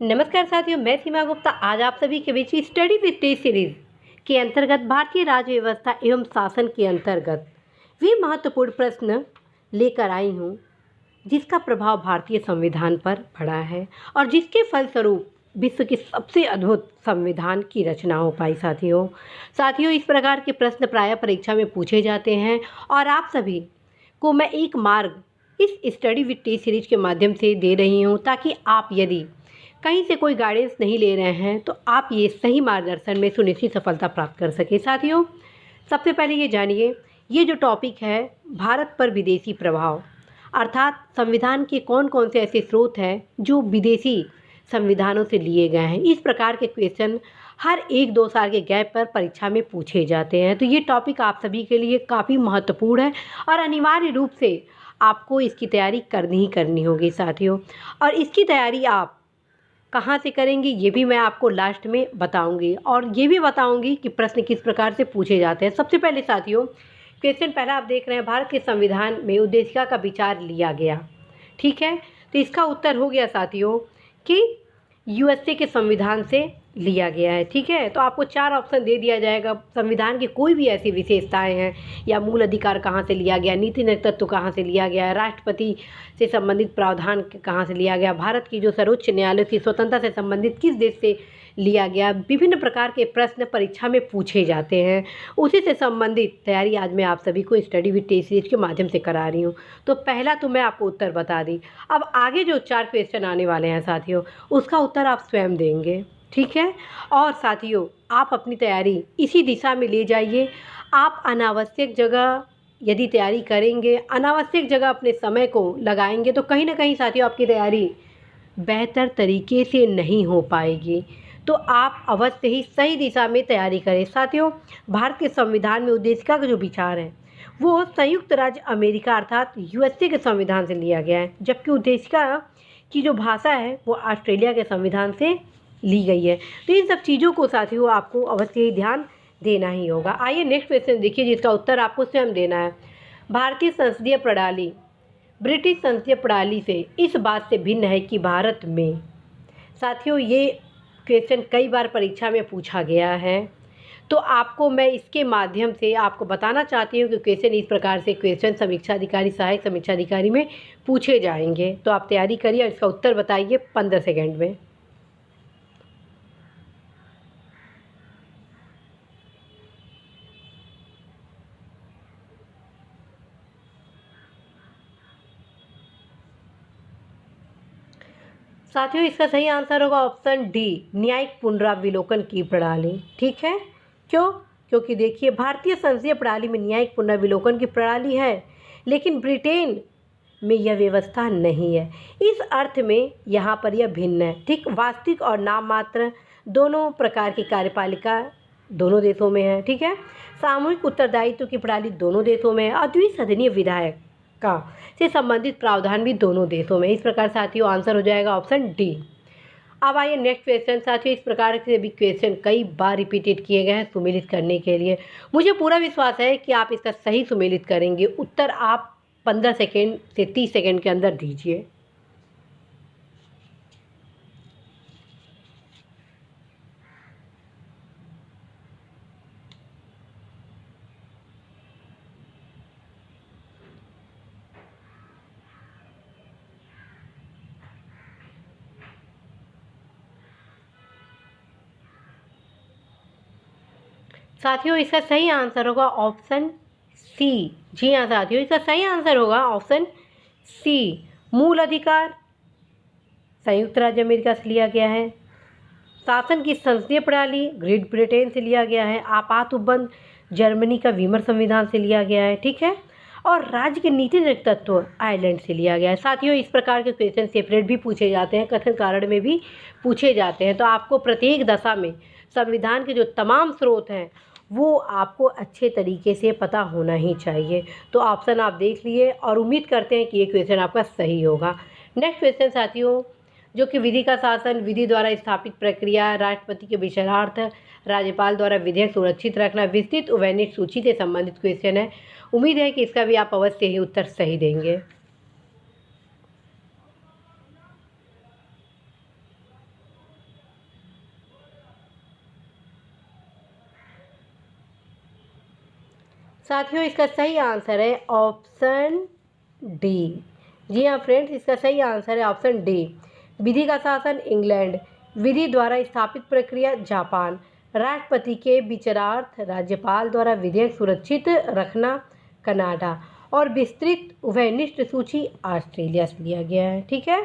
नमस्कार साथियों, मैं सीमा गुप्ता आज आप सभी के बीच स्टडी विद टेस्ट सीरीज के अंतर्गत भारतीय राज्य व्यवस्था एवं शासन के अंतर्गत वे महत्वपूर्ण प्रश्न लेकर आई हूँ जिसका प्रभाव भारतीय संविधान पर पड़ा है और जिसके फलस्वरूप विश्व के सबसे अद्भुत संविधान की रचना हो पाई। साथियों इस प्रकार के प्रश्न प्रायः परीक्षा में पूछे जाते हैं और आप सभी को मैं एक मार्ग इस स्टडी विद टेस्ट सीरीज के माध्यम से दे रही हूँ ताकि आप यदि कहीं से कोई गाइडेंस नहीं ले रहे हैं तो आप ये सही मार्गदर्शन में सुनिश्चित सफलता प्राप्त कर सकें। साथियों सबसे पहले ये जानिए, ये जो टॉपिक है भारत पर विदेशी प्रभाव, अर्थात संविधान के कौन कौन से ऐसे स्रोत हैं जो विदेशी संविधानों से लिए गए हैं। इस प्रकार के क्वेश्चन हर 1-2 साल के गैप पर परीक्षा में पूछे जाते हैं। तो ये टॉपिक आप सभी के लिए काफ़ी महत्वपूर्ण है और अनिवार्य रूप से आपको इसकी तैयारी करनी ही करनी होगी साथियों। और इसकी तैयारी आप कहाँ से करेंगे ये भी मैं आपको लास्ट में बताऊंगी और ये भी बताऊंगी कि प्रश्न किस प्रकार से पूछे जाते हैं। सबसे पहले साथियों क्वेश्चन पहला आप देख रहे हैं, भारत के संविधान में उद्देशिका का विचार लिया गया। ठीक है, तो इसका उत्तर हो गया साथियों कि यूएसए के संविधान से लिया गया है। ठीक है, तो आपको 4 ऑप्शन दे दिया जाएगा। संविधान की कोई भी ऐसी विशेषताएं हैं या मूल अधिकार कहाँ से लिया गया, नीति नेतृत्व कहाँ से लिया गया, राष्ट्रपति से संबंधित प्रावधान कहाँ से लिया गया, भारत की जो सर्वोच्च न्यायालय की स्वतंत्रता से संबंधित किस देश से लिया गया, विभिन्न प्रकार के प्रश्न परीक्षा में पूछे जाते हैं। उसी से संबंधित तैयारी आज मैं आप सभी को स्टडी विद टेस्ट सीरीज के माध्यम से करा रही हूँ। तो पहला तो मैं आपको उत्तर बता दी। अब आगे जो 4 क्वेश्चन आने वाले हैं साथियों उसका उत्तर आप स्वयं देंगे। ठीक है, और साथियों आप अपनी तैयारी इसी दिशा में ले जाइए। आप अनावश्यक जगह यदि तैयारी करेंगे, अनावश्यक जगह अपने समय को लगाएंगे तो कहीं ना कहीं साथियों आपकी तैयारी बेहतर तरीके से नहीं हो पाएगी। तो आप अवश्य ही सही दिशा में तैयारी करें। साथियों भारत के संविधान में उद्देशिका का जो विचार है वो संयुक्त राज्य अमेरिका अर्थात यूएसए के संविधान से लिया गया है, जबकि उद्देशिका की जो भाषा है वो ऑस्ट्रेलिया के संविधान से ली गई है। तो इन सब चीज़ों को साथियों आपको अवश्य ही ध्यान देना ही होगा। आइए नेक्स्ट क्वेश्चन देखिए जिसका उत्तर आपको स्वयं देना है। भारतीय संसदीय प्रणाली ब्रिटिश संसदीय प्रणाली से इस बात से भिन्न है कि भारत में, साथियों ये क्वेश्चन कई बार परीक्षा में पूछा गया है तो आपको मैं इसके माध्यम से आपको बताना चाहती हूँ कि क्वेश्चन इस प्रकार से क्वेश्चन समीक्षा अधिकारी सहायक समीक्षा अधिकारी में पूछे जाएंगे। तो आप तैयारी करिए और इसका उत्तर बताइए 15 सेकेंड में। साथियों इसका सही आंसर होगा ऑप्शन डी, न्यायिक पुनरावलोकन की प्रणाली। ठीक है, क्यों? क्योंकि देखिए भारतीय संसदीय प्रणाली में न्यायिक पुनरावलोकन की प्रणाली है लेकिन ब्रिटेन में यह व्यवस्था नहीं है। इस अर्थ में यहाँ पर यह भिन्न है। ठीक, वास्तविक और नाम मात्र दोनों प्रकार की कार्यपालिका दोनों देशों में है। ठीक है, सामूहिक उत्तरदायित्व की प्रणाली दोनों देशों में है और द्विसदनीय विधायक का से संबंधित प्रावधान भी दोनों देशों में। इस प्रकार साथियों आंसर हो जाएगा ऑप्शन डी। अब आइए नेक्स्ट क्वेश्चन। साथियों इस प्रकार के भी क्वेश्चन कई बार रिपीटेड किए गए हैं सुमेलित करने के लिए। मुझे पूरा विश्वास है कि आप इसका सही सुमेलित करेंगे। उत्तर आप 15 सेकेंड से 30 सेकेंड के अंदर दीजिए। साथियों इसका सही आंसर होगा ऑप्शन सी। जी हाँ साथियों, इसका सही आंसर होगा ऑप्शन सी। मूल अधिकार संयुक्त राज्य अमेरिका से लिया गया है। शासन की संसदीय प्रणाली ग्रेट ब्रिटेन से लिया गया है। आपात उपबंध जर्मनी का वीमर संविधान से लिया गया है। ठीक है, और राज्य के नीति तत्व आयरलैंड से लिया गया है। साथियों इस प्रकार के क्वेश्चन सेपरेट भी पूछे जाते हैं, कथन कारण में भी पूछे जाते हैं। तो आपको प्रत्येक दशा में संविधान के जो तमाम स्रोत हैं वो आपको अच्छे तरीके से पता होना ही चाहिए। तो ऑप्शन आप देख लिए और उम्मीद करते हैं कि ये क्वेश्चन आपका सही होगा। नेक्स्ट क्वेश्चन साथियों जो कि विधि का शासन, विधि द्वारा स्थापित प्रक्रिया, राष्ट्रपति के विचारार्थ, राज्यपाल द्वारा विधेयक सुरक्षित रखना, विस्तृत उभयनिष्ठ सूची से संबंधित क्वेश्चन है। उम्मीद है कि इसका भी आप अवश्य ही उत्तर सही देंगे। साथियों इसका सही आंसर है ऑप्शन डी। जी हाँ फ्रेंड्स, इसका सही आंसर है ऑप्शन डी। विधि का शासन इंग्लैंड, विधि द्वारा स्थापित प्रक्रिया जापान, राष्ट्रपति के विचारार्थ राज्यपाल द्वारा विधेयक सुरक्षित रखना कनाडा, और विस्तृत उभयनिष्ठ सूची ऑस्ट्रेलिया से लिया गया है। ठीक है,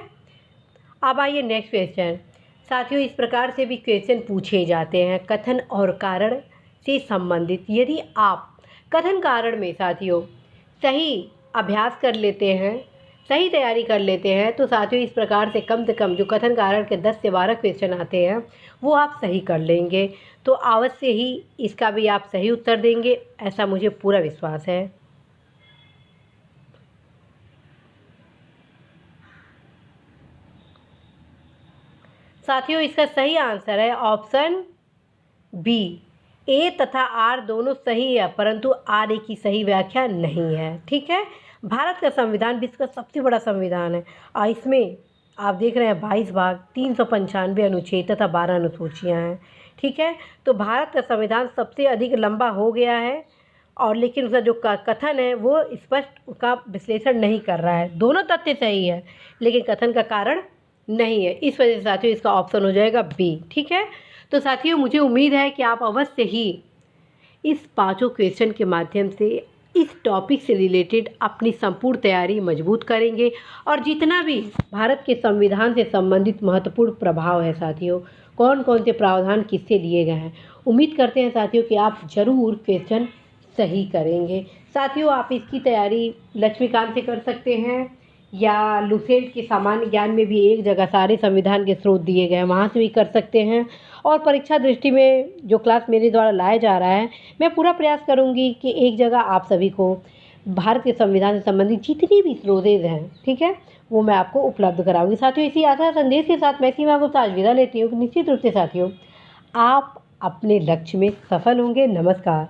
अब आइए नेक्स्ट क्वेश्चन। साथियों इस प्रकार से भी क्वेश्चन पूछे जाते हैं कथन और कारण से संबंधित। यदि आप कथन कारण में साथियों सही अभ्यास कर लेते हैं, सही तैयारी कर लेते हैं, तो साथियों इस प्रकार से कम जो कथन कारण के 10 से 12 क्वेश्चन आते हैं वो आप सही कर लेंगे। तो अवश्य ही इसका भी आप सही उत्तर देंगे, ऐसा मुझे पूरा विश्वास है। साथियों इसका सही आंसर है ऑप्शन बी। ए तथा आर दोनों सही है, परंतु आर ए की सही व्याख्या नहीं है। ठीक है, भारत का संविधान विश्व का सबसे बड़ा संविधान है और इसमें आप देख रहे हैं 22 भाग, 395 अनुच्छेद तथा 12 अनुसूचियाँ हैं। ठीक है, तो भारत का संविधान सबसे अधिक लंबा हो गया है, और लेकिन उसका जो कथन है वो स्पष्ट उसका विश्लेषण नहीं कर रहा है। दोनों तथ्य सही है लेकिन कथन का कारण नहीं है, इस वजह से साथियों इसका ऑप्शन हो जाएगा बी। ठीक है, तो साथियों मुझे उम्मीद है कि आप अवश्य ही इस पांचों क्वेश्चन के माध्यम से इस टॉपिक से रिलेटेड अपनी संपूर्ण तैयारी मजबूत करेंगे, और जितना भी भारत के संविधान से संबंधित महत्वपूर्ण प्रभाव है साथियों, कौन कौन से प्रावधान किससे लिए गए हैं, उम्मीद करते हैं साथियों कि आप ज़रूर क्वेश्चन सही करेंगे। साथियों आप इसकी तैयारी लक्ष्मीकांत से कर सकते हैं, या लुसेंट के सामान्य ज्ञान में भी एक जगह सारे संविधान के स्रोत दिए गए हैं, वहाँ से भी कर सकते हैं। और परीक्षा दृष्टि में जो क्लास मेरे द्वारा लाया जा रहा है, मैं पूरा प्रयास करूँगी कि एक जगह आप सभी को भारत के संविधान से संबंधित जितनी भी स्रोतेज हैं, ठीक है, वो मैं आपको उपलब्ध कराऊंगी। साथियों इसी आशा संदेश के साथ मैं सीमा गुप्ता आज विदा लेती हूँ। निश्चित रूप से साथियों आप अपने लक्ष्य में सफल होंगे। नमस्कार।